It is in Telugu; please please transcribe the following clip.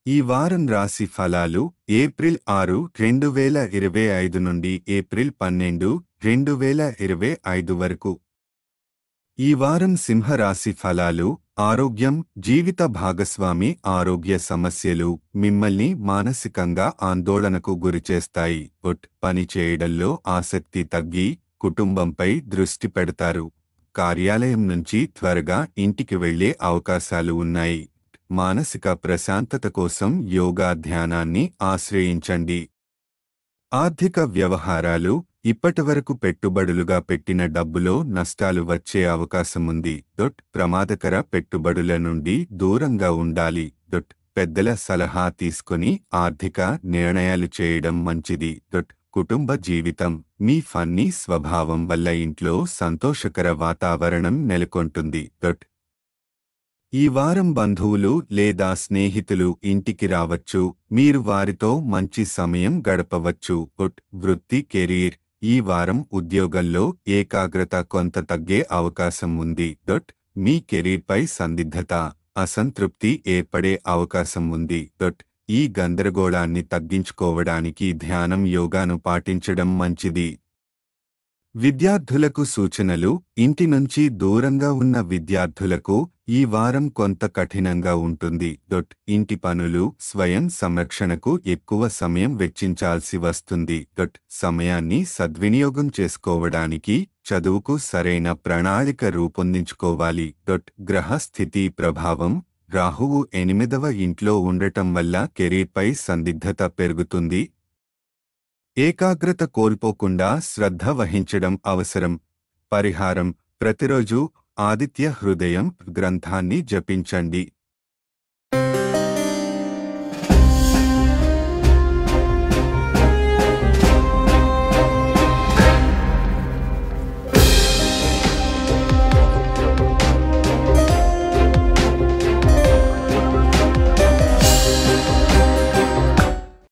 ఈ వారం రాశి ఫలాలు ఏప్రిల్ 6, 2025 నుండి ఏప్రిల్ 12, 2025 వరకు. ఈ వారం సింహ రాశి ఫలాలు ఆరోగ్యం, జీవిత భాగస్వామి ఆరోగ్య సమస్యలు మిమ్మల్ని మానసికంగా ఆందోళనకు గురిచేస్తాయి. పని చేయడంలో ఆసక్తి తగ్గి కుటుంబంపై దృష్టి పెడతారు. కార్యాలయం నుంచి త్వరగా ఇంటికి వెళ్లే అవకాశాలు ఉన్నాయి. మానసిక ప్రశాంతత కోసం యోగా ధ్యానాన్ని ఆశ్రయించండి. ఆర్థిక వ్యవహారాలు ఇప్పటివరకు పెట్టుబడులుగా పెట్టిన డబ్బులో నష్టాలు వచ్చే అవకాశముంది. ప్రమాదకర పెట్టుబడుల నుండి దూరంగా ఉండాలి. పెద్దల సలహా తీసుకుని ఆర్థిక నిర్ణయాలు చేయడం మంచిది. కుటుంబ జీవితం మీ ఫన్నీ స్వభావం వల్ల ఇంట్లో సంతోషకర వాతావరణం నెలకొంటుంది. ఈ వారం బంధువులు లేదా స్నేహితులు ఇంటికి రావచ్చు. మీరు వారితో మంచి సమయం గడపవచ్చు. వృత్తి, కెరీర్ ఈ వారం ఉద్యోగంలో ఏకాగ్రత కొంత తగ్గే అవకాశం ఉంది. మీ కెరీర్పై సందిగ్ధత, అసంతృప్తి ఏర్పడే అవకాశం ఉంది. ఈ గందరగోళాన్ని తగ్గించుకోవడానికి ధ్యానం, యోగాను పాటించడం మంచిది. విద్యార్థులకు సూచనలు. ఇంటి నుంచి దూరంగా ఉన్న విద్యార్థులకు ఈ వారం కొంత కఠినంగా ఉంటుంది. ఇంటి పనులు, స్వయం సంరక్షణకు ఎక్కువ సమయం వెచ్చించాల్సి వస్తుంది. సమయాన్ని సద్వినియోగం చేసుకోవడానికి చదువుకు సరైన ప్రణాళిక రూపొందించుకోవాలి. గ్రహ స్థితి ప్రభావం రాహువు 8వ ఇంట్లో ఉండటం వల్ల కెరీర్పై సందిగ్ధత పెరుగుతుంది. ఏకాగ్రత కోల్పోకుండా శ్రద్ధ వహించడం అవసరం. పరిహారం: ప్రతిరోజు ఆదిత్య హృదయం గ్రంథాన్ని జపించండి.